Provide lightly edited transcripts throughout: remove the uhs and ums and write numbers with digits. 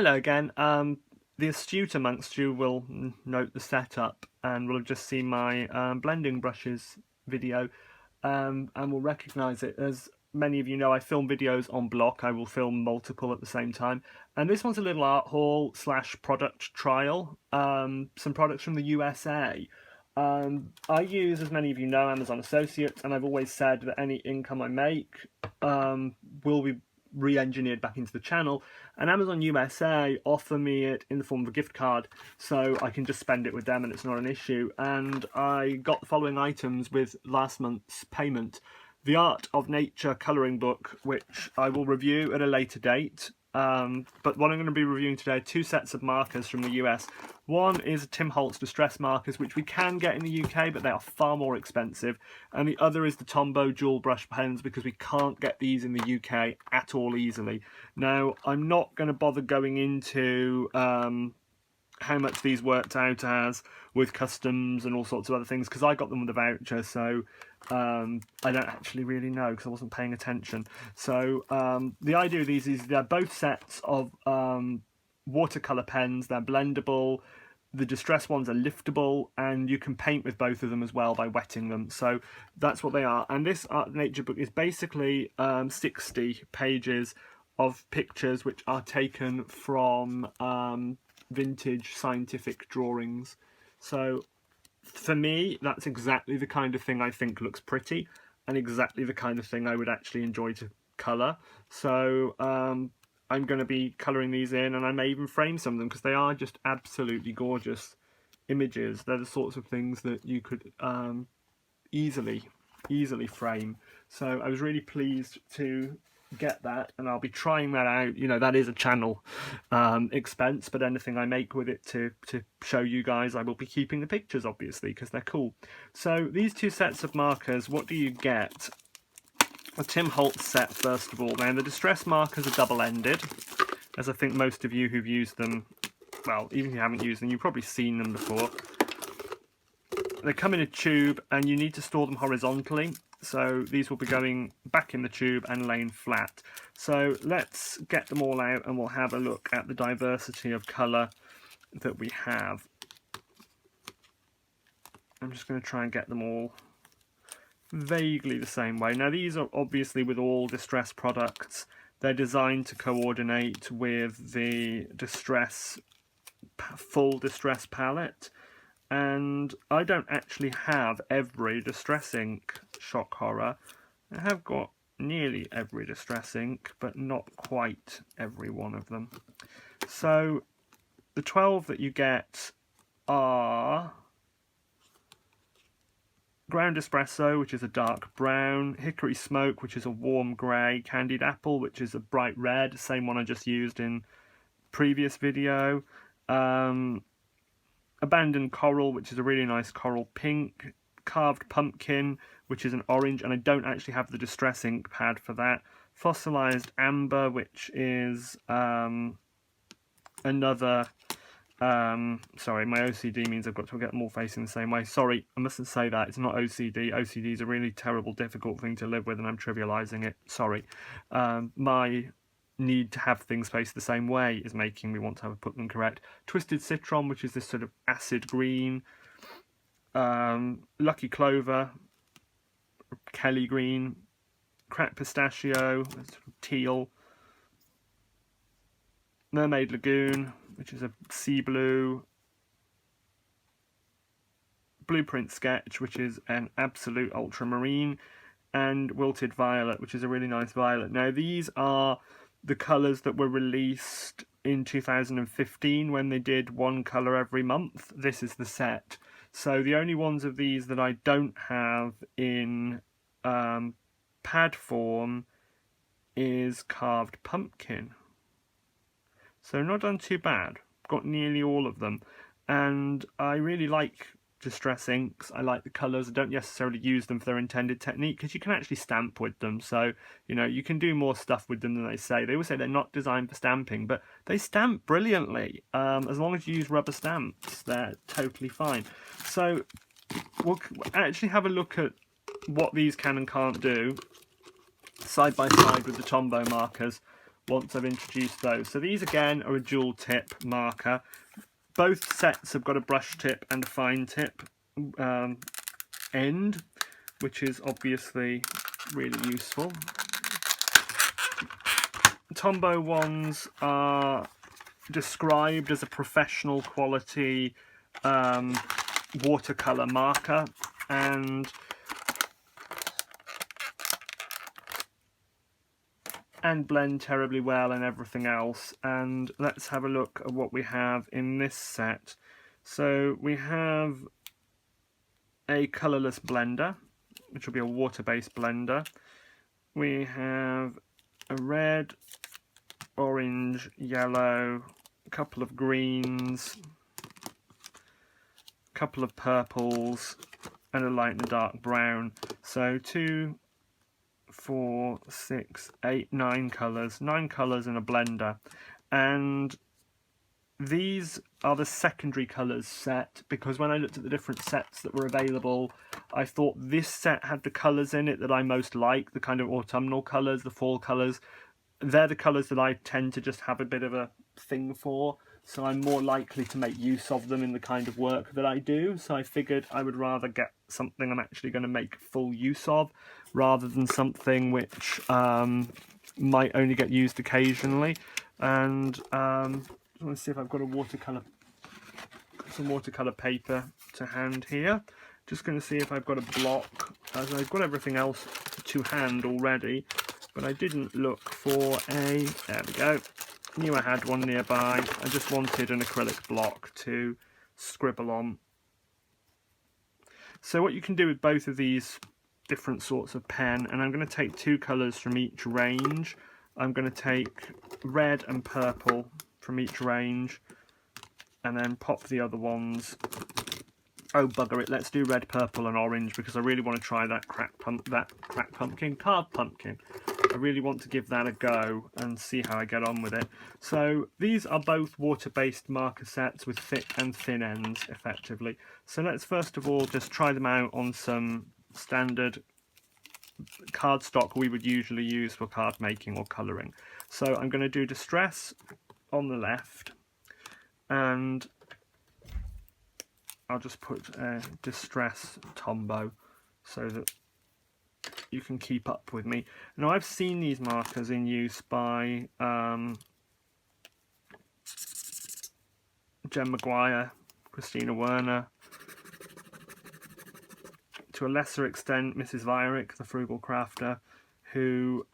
Hello again. The astute amongst you will note the setup and will have just seen my blending brushes video and will recognise it. As many of you know, I film videos on block. I will film multiple at the same time. And this one's a little art haul / product trial. Some products from the USA. I use, as many of you know, Amazon Associates, and I've always said that any income I make will be re-engineered back into the channel, and Amazon USA offer me it in the form of a gift card, so I can just spend it with them and it's not an issue. And I got the following items with last month's payment: the Art of Nature colouring book, which I will review at a later date. But what I'm going to be reviewing today are two sets of markers from the US. One is Tim Holtz Distress Markers, which we can get in the UK, but they are far more expensive. And the other is the Tombow Dual Brush Pens, because we can't get these in the UK at all easily. Now, I'm not going to bother going into how much these worked out as with customs and all sorts of other things, because I got them with a voucher, so I don't actually really know because I wasn't paying attention. So the idea of these is they're both sets of watercolour pens. They're blendable. The distress ones are liftable, and you can paint with both of them as well by wetting them. So that's what they are. And this Art of Nature book is basically 60 pages of pictures which are taken from vintage scientific drawings. So for me, that's exactly the kind of thing I think looks pretty, and exactly the kind of thing I would actually enjoy to colour. So I'm going to be colouring these in, and I may even frame some of them because they are just absolutely gorgeous images. They're the sorts of things that you could easily frame. So I was really pleased to get that, and I'll be trying that out. You know, that is a channel expense, but anything I make with it to show you guys, I will be keeping the pictures, obviously, because they're cool. So these two sets of markers, what do you get? A Tim Holtz set, first of all. Now, the distress markers are double-ended, as I think most of you who've used them, well, even if you haven't used them, you've probably seen them before. They come in a tube, and you need to store them horizontally. So these will be going back in the tube and laying flat. So let's get them all out and we'll have a look at the diversity of colour that we have. I'm just going to try and get them all vaguely the same way. Now, these are obviously, with all distress products, they're designed to coordinate with the full distress palette. And I don't actually have every distress ink, shock horror. I have got nearly every distress ink, but not quite every one of them. So the 12 that you get are Ground Espresso, which is a dark brown, Hickory Smoke, which is a warm grey, Candied Apple, which is a bright red, same one I just used in previous video, Abandoned Coral, which is a really nice coral pink, Carved Pumpkin, which is an orange, and I don't actually have the distress ink pad for that, Fossilized Amber, which is another, sorry, my OCD means I've got to get them all facing the same way. Sorry, I mustn't say that, it's not OCD. OCD is a really terrible, difficult thing to live with, and I'm trivialising it, sorry. My need to have things face the same way is making me want to put them correct. Twisted Citron, which is this sort of acid green, Lucky Clover, Kelly Green, Cracked Pistachio, sort of teal, Mermaid Lagoon, which is a sea blue, Blueprint Sketch, which is an absolute ultramarine, and Wilted Violet, which is a really nice violet. Now, these are the colours that were released in 2015 when they did one colour every month. This is the set. So the only ones of these that I don't have in pad form is Carved Pumpkin. So not done too bad. Got nearly all of them. And I really like distress inks. I like the colours. I don't necessarily use them for their intended technique because you can actually stamp with them. So, you know, you can do more stuff with them than they say. They always say they're not designed for stamping, but they stamp brilliantly. As long as you use rubber stamps, they're totally fine. So we'll actually have a look at what these can and can't do side by side with the Tombow markers. once I've introduced those. So these again are a dual tip marker. Both sets have got a brush tip and a fine tip end, which is obviously really useful. Tombow ones are described as a professional quality watercolour marker, and blend terribly well and everything else. And let's have a look at what we have in this set. So we have a colourless blender, which will be a water-based blender. We have a red, orange, yellow, a couple of greens, a couple of purples, and a light and a dark brown. So 2, 4, 6, 8, 9 colours. 9 colours in a blender. And these are the secondary colours set, because when I looked at the different sets that were available, I thought this set had the colours in it that I most like, the kind of autumnal colours, the fall colours. They're the colours that I tend to just have a bit of a thing for, so I'm more likely to make use of them in the kind of work that I do. So I figured I would rather get something I'm actually going to make full use of, rather than something which might only get used occasionally. And I want to see if I've got some watercolour paper to hand here. Just going to see if I've got a block, as I've got everything else to hand already, but I didn't look for a, there we go, knew I had one nearby. I just wanted an acrylic block to scribble on. So what you can do with both of these different sorts of pen, and I'm going to take 2 colours from each range. I'm going to take red and purple from each range, and then pop the other ones. Oh bugger it, let's do red, purple and orange, because I really want to try that crack pumpkin, carved pumpkin. I really want to give that a go and see how I get on with it. So these are both water-based marker sets with thick and thin ends, effectively. So let's first of all just try them out on some standard cardstock we would usually use for card making or colouring. So I'm going to do Distress on the left, and I'll just put Distress Tombow so that you can keep up with me. Now I've seen these markers in use by Jen Maguire, Christina Werner, to a lesser extent Mrs. Vierick, the Frugal Crafter, who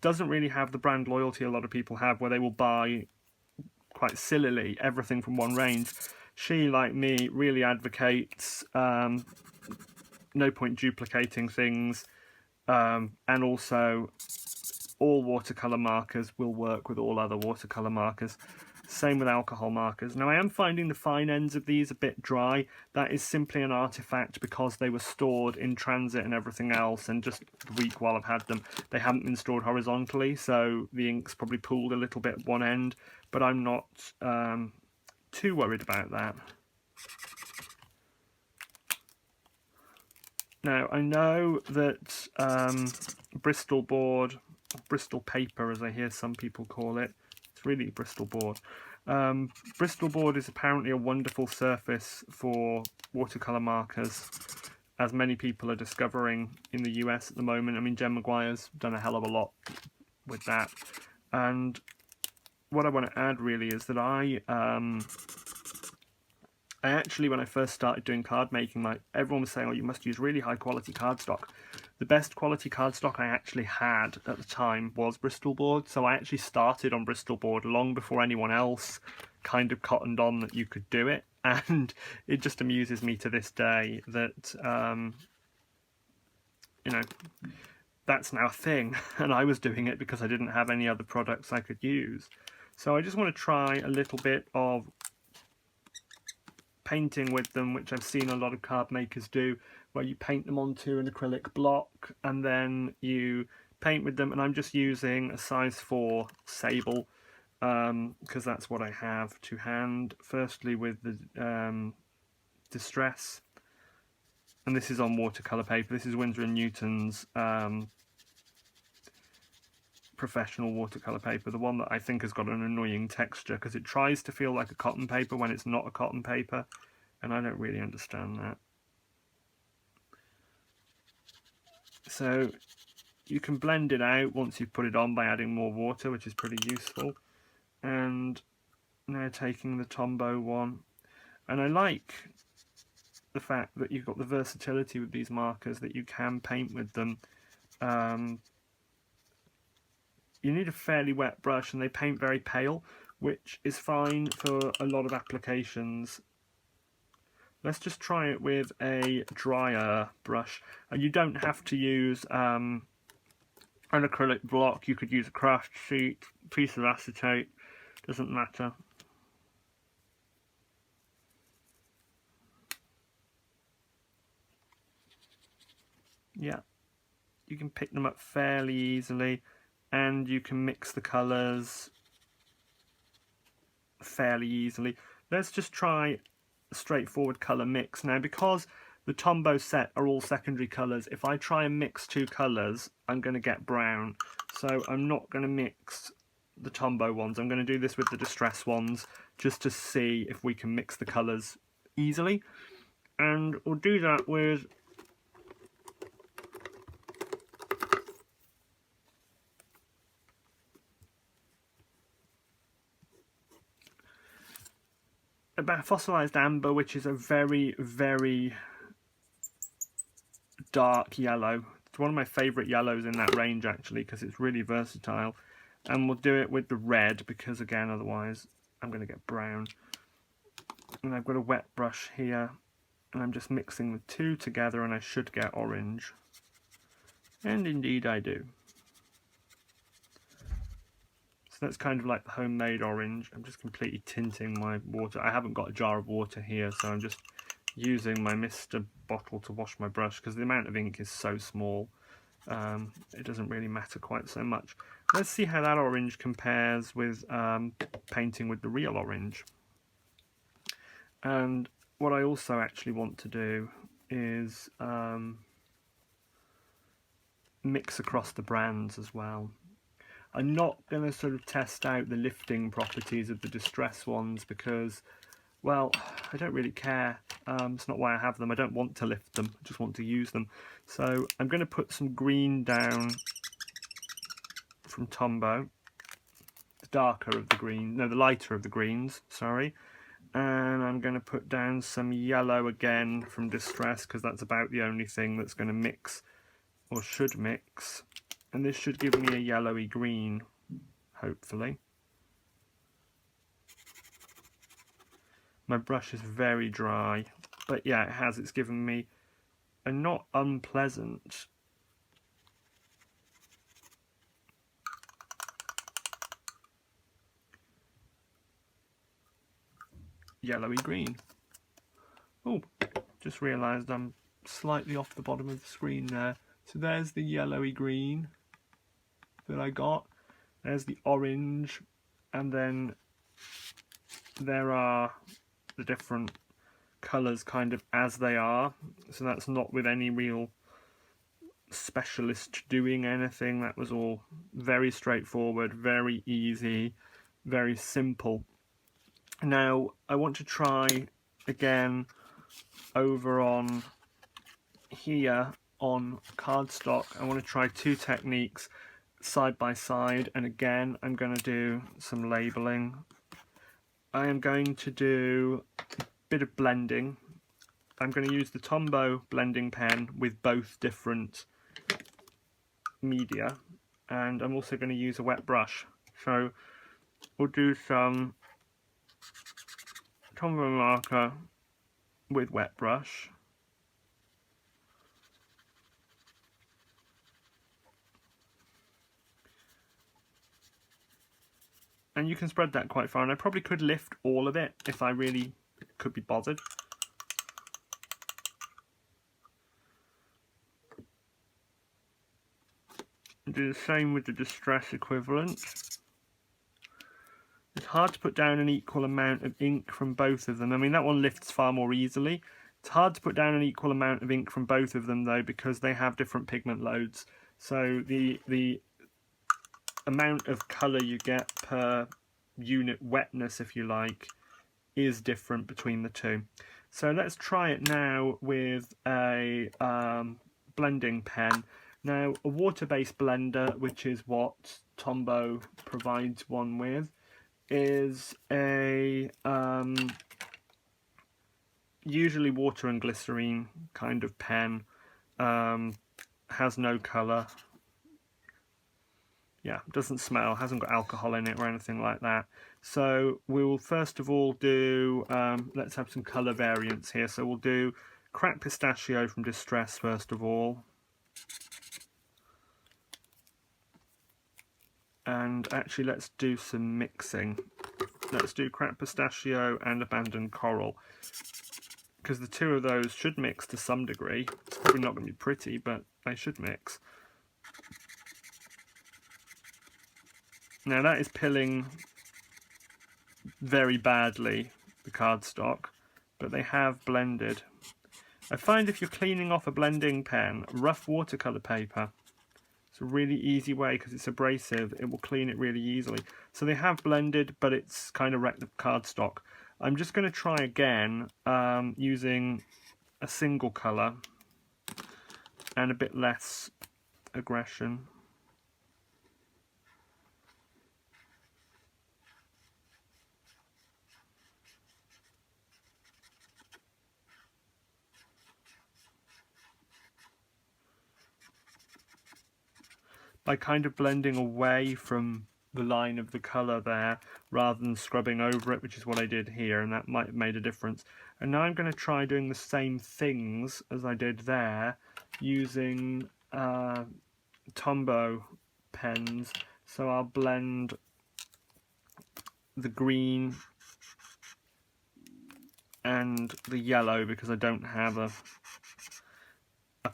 doesn't really have the brand loyalty a lot of people have, where they will buy, quite sillily, everything from one range. She, like me, really advocates no point duplicating things, and also all watercolour markers will work with all other watercolour markers. Same with alcohol markers. Now I am finding the fine ends of these a bit dry. That is simply an artifact because they were stored in transit and everything else, and just the week while I've had them, they haven't been stored horizontally, so the ink's probably pooled a little bit at one end, but I'm not too worried about that. Now I know that Bristol board, Bristol paper as I hear some people call it, it's really Bristol board. Bristol board is apparently a wonderful surface for watercolour markers, as many people are discovering in the US at the moment. I mean, Jen Maguire's done a hell of a lot with that. And what I want to add really is that I actually, when I first started doing card making, everyone was saying, oh, you must use really high quality cardstock. The best quality cardstock I actually had at the time was Bristol board, so I actually started on Bristol board long before anyone else kind of cottoned on that you could do it. And it just amuses me to this day that you know, that's now a thing, and I was doing it because I didn't have any other products I could use. So I just want to try a little bit of painting with them, which I've seen a lot of card makers do, where you paint them onto an acrylic block and then you paint with them. And I'm just using a size 4 sable because that's what I have to hand. Firstly with the Distress, and this is on watercolour paper. This is Winsor & Newton's professional watercolour paper, the one that I think has got an annoying texture because it tries to feel like a cotton paper when it's not a cotton paper, and I don't really understand that. So you can blend it out once you've put it on by adding more water, which is pretty useful. And now taking the Tombow one, and I like the fact that you've got the versatility with these markers, that you can paint with them. You need a fairly wet brush, and they paint very pale, which is fine for a lot of applications. Let's just try it with a drier brush, and you don't have to use an acrylic block. You could use a craft sheet, piece of acetate, doesn't matter. Yeah, you can pick them up fairly easily, and you can mix the colours fairly easily. Let's just try a straightforward colour mix. Now, because the Tombow set are all secondary colours, if I try and mix two colours, I'm going to get brown. So I'm not going to mix the Tombow ones. I'm going to do this with the Distress ones, just to see if we can mix the colours easily. And we'll do that with about fossilized amber, which is a very, very dark yellow. It's one of my favourite yellows in that range, actually, because it's really versatile. And we'll do it with the red, because again, otherwise I'm going to get brown. And I've got a wet brush here, and I'm just mixing the two together, and I should get orange. And indeed I do. So that's kind of like the homemade orange. I'm just completely tinting my water. I haven't got a jar of water here, so I'm just using my Mr. bottle to wash my brush, because the amount of ink is so small. It doesn't really matter quite so much. Let's see how that orange compares with painting with the real orange. And what I also actually want to do is mix across the brands as well. I'm not going to sort of test out the lifting properties of the Distress ones because, well, I don't really care. It's not why I have them. I don't want to lift them. I just want to use them. So I'm going to put some green down from Tombow. The darker of the green, no, the lighter of the greens, sorry. And I'm going to put down some yellow again from Distress, because that's about the only thing that's going to mix, or should mix. And this should give me a yellowy green, hopefully. My brush is very dry, but yeah, it's given me a not unpleasant yellowy green. Oh, just realised I'm slightly off the bottom of the screen there. So there's the yellowy green that I got. There's the orange, and then there are the different colours kind of as they are. So that's not with any real specialist doing anything. That was all very straightforward, very easy, very simple. Now I want to try again over on here on cardstock. I want to try two techniques side by side, and again I'm going to do some labelling. I am going to do a bit of blending. I'm going to use the Tombow blending pen with both different media, and I'm also going to use a wet brush. So we'll do some Tombow marker with wet brush. And you can spread that quite far, and I probably could lift all of it if I really could be bothered. And do the same with the Distress equivalent. It's hard to put down an equal amount of ink from both of them. I mean, that one lifts far more easily. It's hard to put down an equal amount of ink from both of them, though, because they have different pigment loads. So the amount of colour you get per unit wetness, if you like, is different between the two. So let's try it now with a blending pen. Now, a water-based blender, which is what Tombow provides one with, is a usually water and glycerine kind of pen. Has no colour. Yeah, doesn't smell, hasn't got alcohol in it or anything like that. So we'll first of all do, let's have some colour variants here. So we'll do cracked pistachio from Distress first of all. And actually let's do some mixing. Let's do cracked pistachio and abandoned coral, because the two of those should mix to some degree. It's probably not going to be pretty, but they should mix. Now that is pilling very badly, the cardstock, but they have blended. I find if you're cleaning off a blending pen, rough watercolour paper, it's a really easy way because it's abrasive, it will clean it really easily. So they have blended, but it's kind of wrecked the cardstock. I'm just going to try again using a single colour and a bit less aggression. By kind of blending away from the line of the colour there rather than scrubbing over it, which is what I did here, and that might have made a difference. And now I'm going to try doing the same things as I did there using Tombow pens. So I'll blend the green and the yellow because I don't have a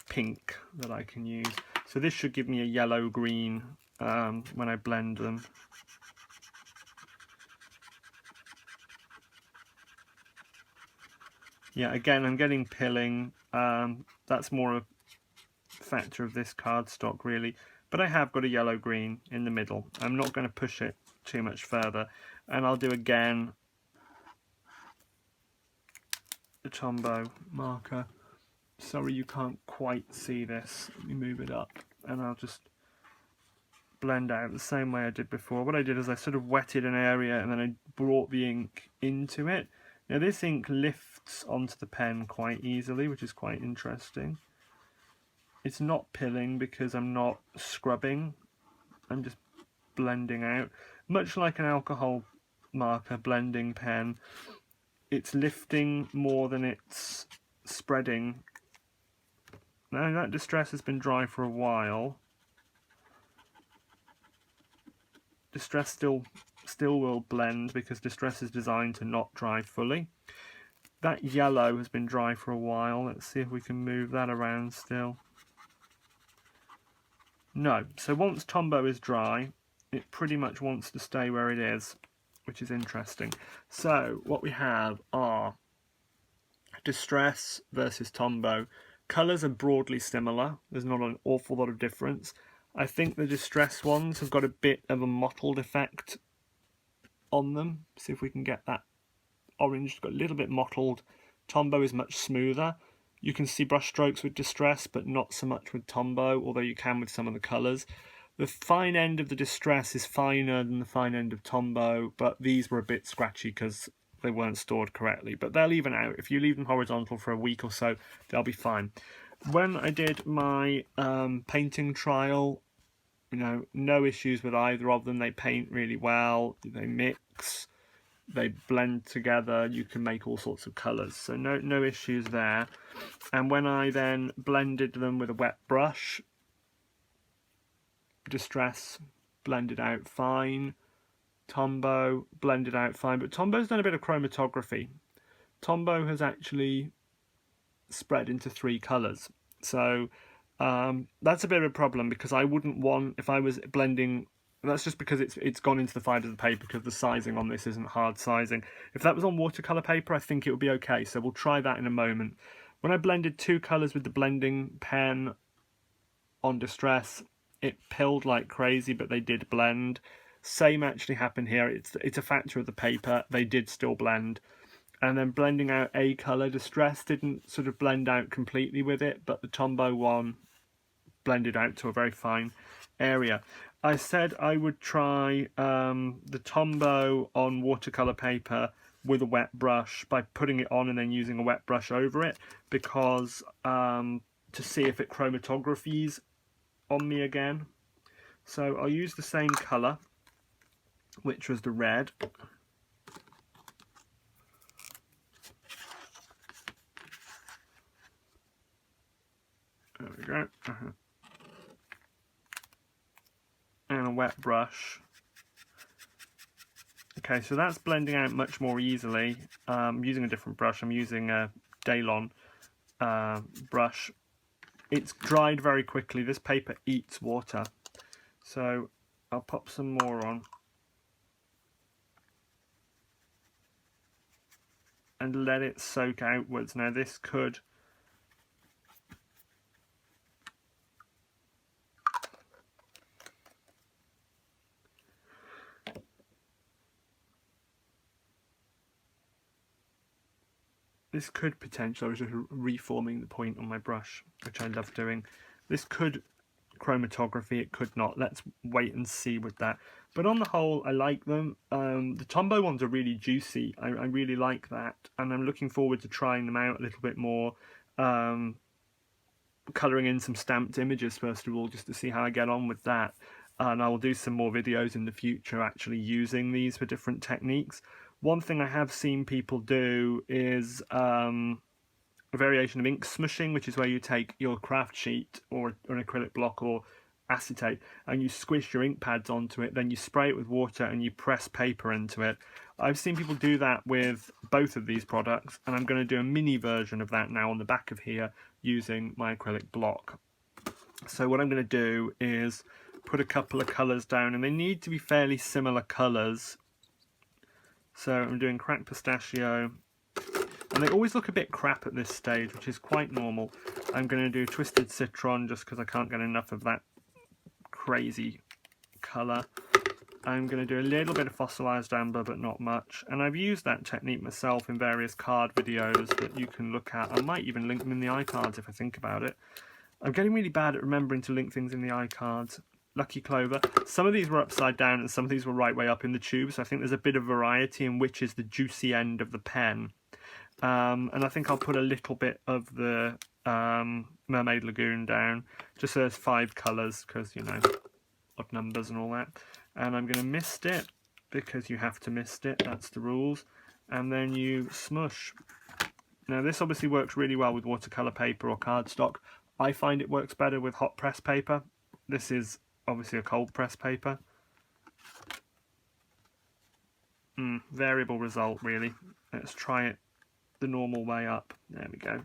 pink that I can use. So this should give me a yellow-green when I blend them. Yeah, again, I'm getting pilling. That's more a factor of this cardstock, really. But I have got a yellow-green in the middle. I'm not going to push it too much further. And I'll do again the Tombow marker. Sorry you can't quite see this. Let me move it up and I'll just blend out the same way I did before. What I did is I sort of wetted an area and then I brought the ink into it. Now this ink lifts onto the pen quite easily, which is quite interesting. It's not pilling because I'm not scrubbing. I'm just blending out. Much like an alcohol marker blending pen, it's lifting more than it's spreading. Now that Distress has been dry for a while. Distress still will blend because Distress is designed to not dry fully. That yellow has been dry for a while. Let's see if we can move that around still. No, so once Tombow is dry, it pretty much wants to stay where it is, which is interesting. So what we have are Distress versus Tombow. Colours are broadly similar. There's not an awful lot of difference. I think the Distress ones have got a bit of a mottled effect on them. See if we can get that orange. Got a little bit mottled. Tombow is much smoother. You can see brush strokes with Distress, but not so much with Tombow, although you can with some of the colours. The fine end of the Distress is finer than the fine end of Tombow, but these were a bit scratchy because they weren't stored correctly, but they'll even out. If you leave them horizontal for a week or so, they'll be fine. When I did my painting trial, you know, no issues with either of them. They paint really well, they mix, they blend together, you can make all sorts of colours, so no issues there. And when I then blended them with a wet brush, Distress blended out fine, Tombow blended out fine, but Tombow's done a bit of chromatography. Tombow has actually spread into 3 colours, so that's a bit of a problem because I wouldn't want, if I was blending, that's just because it's gone into the fibres of the paper because the sizing on this isn't hard sizing. If that was on watercolour paper, I think it would be okay, so we'll try that in a moment. When I blended 2 colours with the blending pen on Distress, it pilled like crazy, but they did blend. Same actually happened here. It's a factor of the paper. They did still blend. And then blending out a colour, Distress didn't sort of blend out completely with it, but the Tombow one blended out to a very fine area. I said I would try the Tombow on watercolour paper with a wet brush by putting it on and then using a wet brush over it, because to see if it chromatographies on me again. So I'll use the same colour, which was the red. There we go. And a wet brush. Okay, so that's blending out much more easily. I'm using a different brush. I'm using a Daylon brush. It's dried very quickly. This paper eats water. So I'll pop some more on. And let it soak outwards. Now this could... This could potentially, I was just reforming the point on my brush, which I love doing. This could chromatography, it could not. Let's wait and see with that. But on the whole, I like them. The Tombow ones are really juicy. I really like that. And I'm looking forward to trying them out a little bit more. Colouring in some stamped images first of all, just to see how I get on with that. And I will do some more videos in the future actually using these for different techniques. One thing I have seen people do is a variation of ink smushing, which is where you take your craft sheet or an acrylic block or acetate and you squish your ink pads onto it, then you spray it with water and you press paper into it. I've seen people do that with both of these products, and I'm going to do a mini version of that now on the back of here using my acrylic block. So what I'm going to do is put a couple of colours down, and they need to be fairly similar colours. So I'm doing cracked pistachio, and they always look a bit crap at this stage, which is quite normal. I'm going to do twisted citron just because I can't get enough of that crazy colour. I'm going to do a little bit of fossilised amber, but not much. And I've used that technique myself in various card videos that you can look at. I might even link them in the iCards if I think about it. I'm getting really bad at remembering to link things in the iCards. Lucky Clover. Some of these were upside down and some of these were right way up in the tube, so I think there's a bit of variety in which is the juicy end of the pen. And I think I'll put a little bit of the Mermaid Lagoon down, just so there's 5 colours, because, you know, odd numbers and all that. And I'm going to mist it, because you have to mist it, that's the rules. And then you smush. Now this obviously works really well with watercolour paper or cardstock. I find it works better with hot press paper. This is obviously a cold press paper. Variable result really. Let's try it the normal way up. There we go.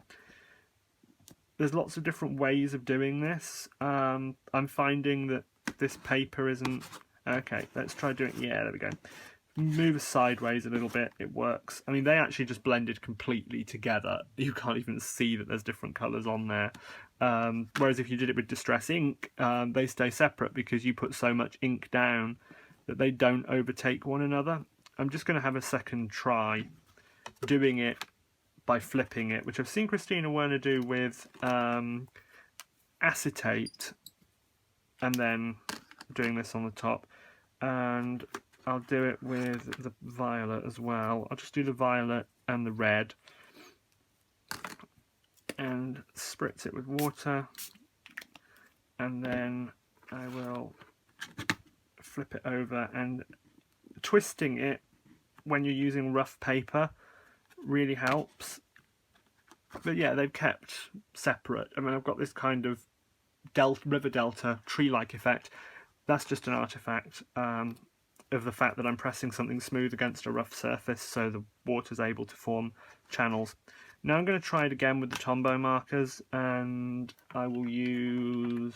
There's lots of different ways of doing this. I'm finding that this paper isn't... Okay, let's try doing... Yeah, there we go. Move it sideways a little bit, it works. I mean, they actually just blended completely together. You can't even see that there's different colours on there. Whereas if you did it with Distress ink, they stay separate because you put so much ink down that they don't overtake one another. I'm just going to have a second try doing it by flipping it, which I've seen Christina Werner do with acetate, and then doing this on the top. And I'll do it with the violet as well. I'll just do the violet and the red and spritz it with water, and then I will flip it over. And twisting it when you're using rough paper really helps. But yeah, they've kept separate. I mean, I've got this kind of river delta tree-like effect. That's just an artifact of the fact that I'm pressing something smooth against a rough surface, so the water's able to form channels. Now I'm going to try it again with the Tombow markers, and I will use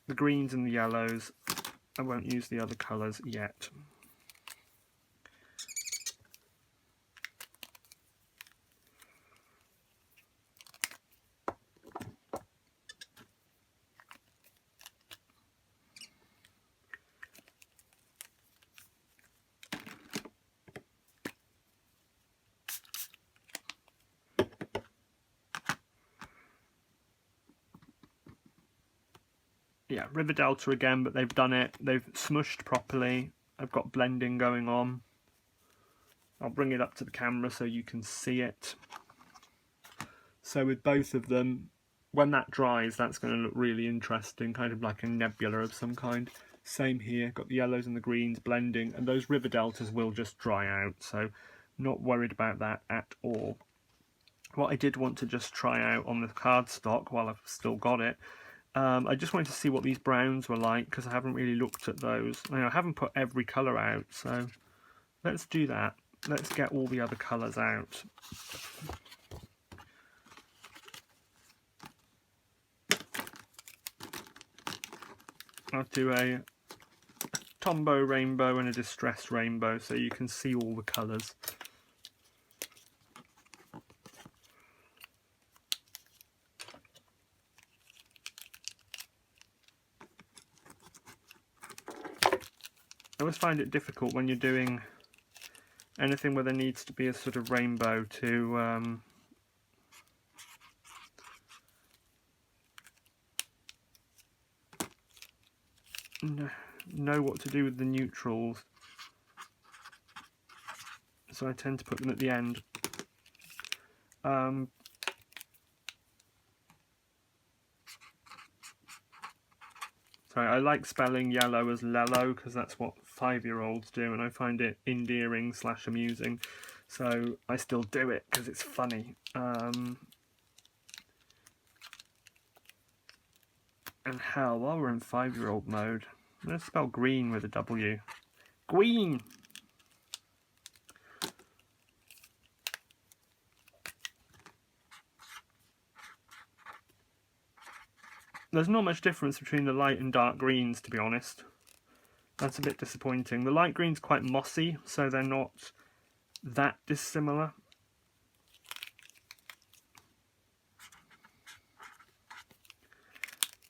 the greens and the yellows. I won't use the other colours yet. yeah, River Delta again, but they've done it. They've smushed properly. I've got blending going on. I'll bring it up to the camera so you can see it. So with both of them, when that dries, that's going to look really interesting, kind of like a nebula of some kind. Same here, got the yellows and the greens blending, and those river deltas will just dry out, so not worried about that at all. What I did want to just try out on the cardstock while I've still got it, I just wanted to see what these browns were like, because I haven't really looked at those. Now, I haven't put every colour out, so let's do that. Let's get all the other colours out. I'll do a Tombow Rainbow and a Distressed Rainbow so you can see all the colours. I always find it difficult when you're doing anything where there needs to be a sort of rainbow to know what to do with the neutrals, so I tend to put them at the end. Sorry, I like spelling yellow as lello because that's what 5-year-olds do, and I find it endearing / amusing, so I still do it because it's funny. And hell, while we're in 5-year-old mode, let's spell green with a W. Green! There's not much difference between the light and dark greens, to be honest. That's a bit disappointing. The light green's quite mossy, so they're not that dissimilar.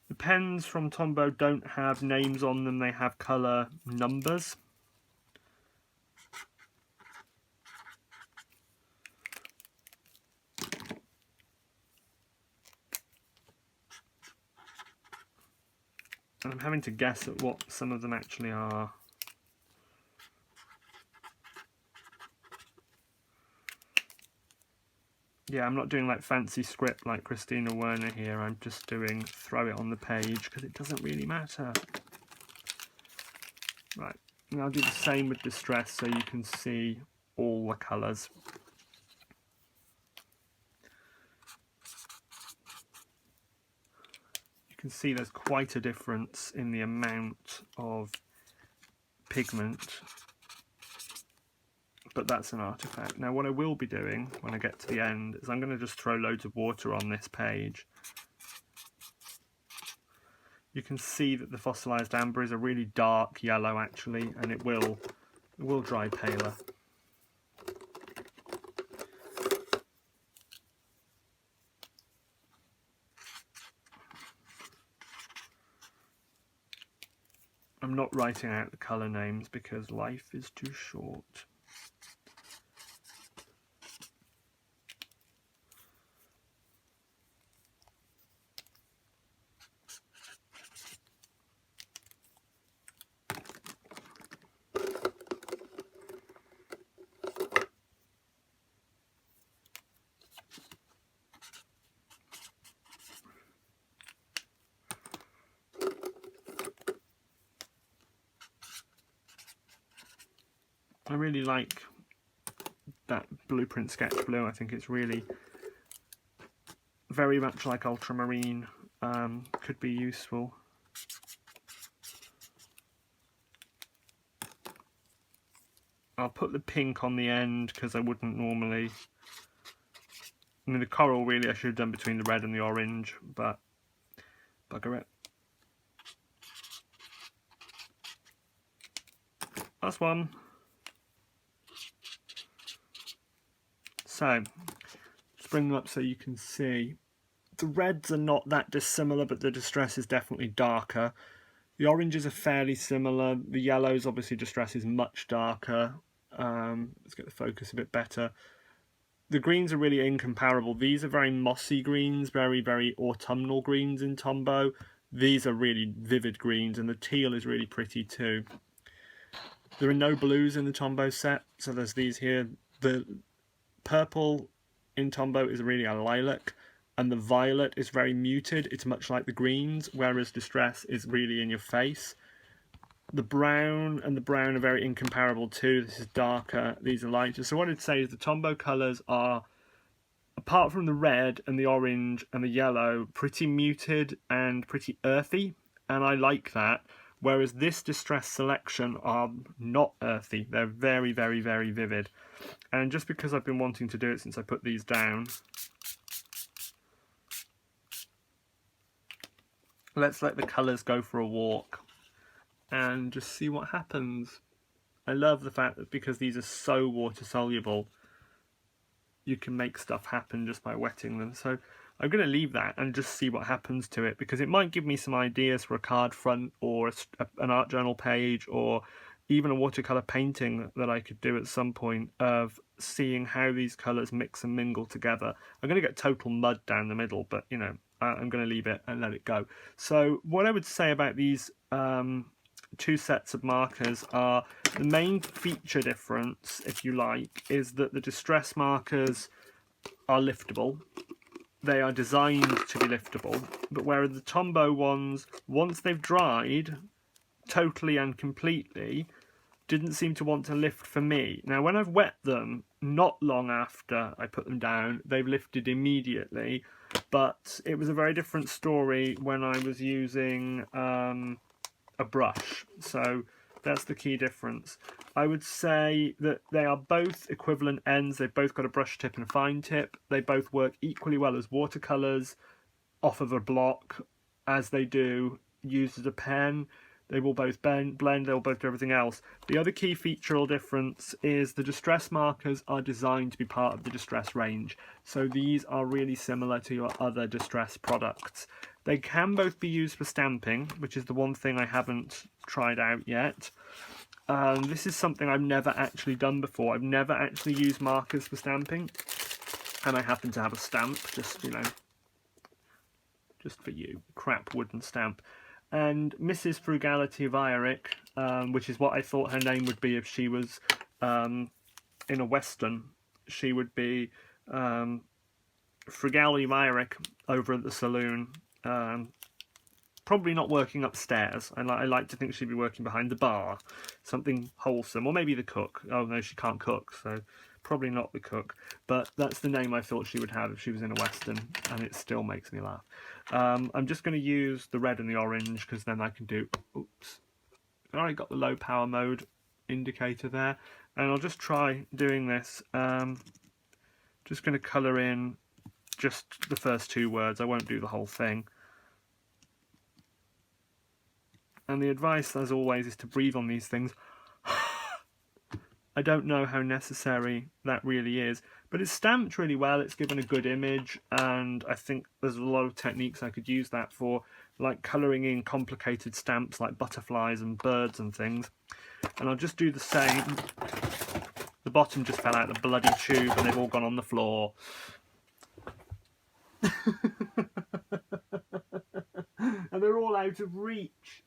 The pens from Tombow don't have names on them, they have colour numbers. And I'm having to guess at what some of them actually are. Yeah, I'm not doing like fancy script like Christina Werner here, I'm just doing throw it on the page because it doesn't really matter. Right, and I'll do the same with Distress so you can see all the colours. You can see there's quite a difference in the amount of pigment, but that's an artifact. Now what I will be doing when I get to the end is I'm going to just throw loads of water on this page. You can see that the fossilised amber is a really dark yellow actually, and it will dry paler. I'm not writing out the colour names because life is too short. I really like that Blueprint Sketch Blue. I think it's really very much like ultramarine, could be useful. I'll put the pink on the end because I wouldn't normally. I mean, the coral really I should have done between the red and the orange, but bugger it. That's one. So, just bring them up so you can see. The reds are not that dissimilar, but the Distress is definitely darker. The oranges are fairly similar. The yellows, obviously, Distress is much darker. Let's get the focus a bit better. The greens are really incomparable. These are very mossy greens, very, very autumnal greens in Tombow. These are really vivid greens, and the teal is really pretty too. There are no blues in the Tombow set, so there's these here. The purple in Tombow is really a lilac, and the violet is very muted. It's much like the greens, whereas Distress is really in your face. The brown and the brown are very incomparable too. This is darker, these are lighter. So what I'd say is the Tombow colours are, apart from the red and the orange and the yellow, pretty muted and pretty earthy, and I like that. Whereas this Distress selection are not earthy. They're very, very, very vivid. And just because I've been wanting to do it since I put these down, let's let the colours go for a walk and just see what happens. I love the fact that because these are so water soluble, you can make stuff happen just by wetting them. So I'm going to leave that and just see what happens to it, because it might give me some ideas for a card front or an art journal page, or even a watercolour painting that I could do at some point, of seeing how these colours mix and mingle together. I'm going to get total mud down the middle, but you know, I'm going to leave it and let it go. So what I would say about these two sets of markers are, the main feature difference, if you like, is that the Distress markers are liftable. They are designed to be liftable, but whereas the Tombow ones, once they've dried totally and completely, didn't seem to want to lift for me. Now when I've wet them, not long after I put them down, they've lifted immediately, but it was a very different story when I was using a brush. So that's the key difference. I would say that they are both equivalent ends. They've both got a brush tip and a fine tip. They both work equally well as watercolours off of a block as they do used as a pen. They will both blend, they will both do everything else. The other key featural difference is the Distress markers are designed to be part of the Distress range. So these are really similar to your other Distress products. They can both be used for stamping, which is the one thing I haven't tried out yet. This is something I've never actually done before. I've never actually used markers for stamping, and I happen to have a stamp, just, you know, just for you, crap wooden stamp. And Mrs. Frugality of Irick, which is what I thought her name would be if she was in a Western, she would be Frugality of Irick over at the saloon. Probably not working upstairs. I like to think she'd be working behind the bar, something wholesome, or maybe the cook. Oh no, she can't cook, so probably not the cook. But that's the name I thought she would have if she was in a Western, and it still makes me laugh. I'm just going to use the red and the orange, because then I can do, oops, I already got the low power mode indicator there, and I'll just try doing this. Just going to colour in just the first two words. I won't do the whole thing. And the advice, as always, is to breathe on these things. I don't know how necessary that really is, but it's stamped really well. It's given a good image, and I think there's a lot of techniques I could use that for, like colouring in complicated stamps like butterflies and birds and things. And I'll just do the same. The bottom just fell out the bloody tube, and they've all gone on the floor. And they're all out of reach.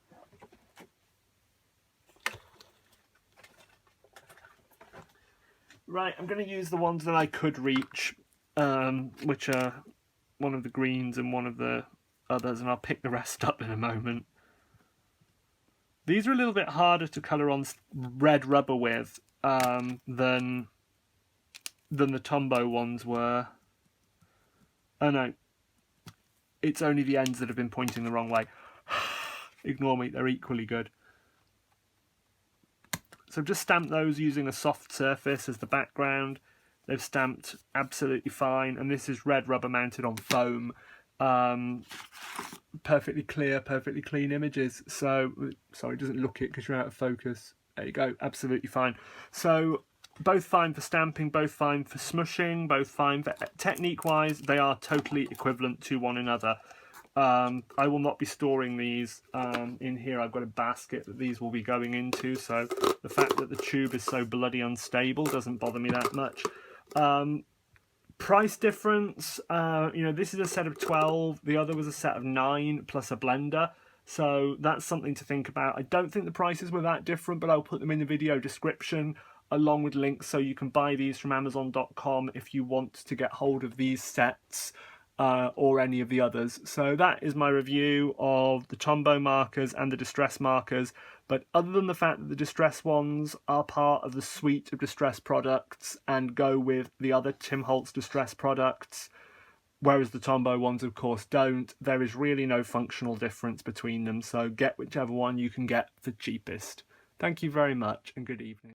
Right, I'm going to use the ones that I could reach, which are one of the greens and one of the others, and I'll pick the rest up in a moment. These are a little bit harder to colour on red rubber with than the Tombow ones were. Oh no, it's only the ends that have been pointing the wrong way. Ignore me, they're equally good. So I've just stamped those using a soft surface as the background. They've stamped absolutely fine, and this is red rubber mounted on foam. Perfectly clear, perfectly clean images. So, sorry, it doesn't look it because you're out of focus. There you go, absolutely fine. So, both fine for stamping, both fine for smushing, both fine for technique-wise. They are totally equivalent to one another. I will not be storing these in here. I've got a basket that these will be going into, so the fact that the tube is so bloody unstable doesn't bother me that much. Price difference, this is a set of 12, the other was a set of 9 plus a blender, so that's something to think about. I don't think the prices were that different, but I'll put them in the video description along with links so you can buy these from Amazon.com if you want to get hold of these sets or any of the others. So that is my review of the Tombow markers and the distress markers. But other than the fact that the distress ones are part of the suite of distress products and go with the other Tim Holtz distress products, whereas the Tombow ones of course don't, there is really no functional difference between them, so get whichever one you can get for cheapest. Thank you very much and good evening.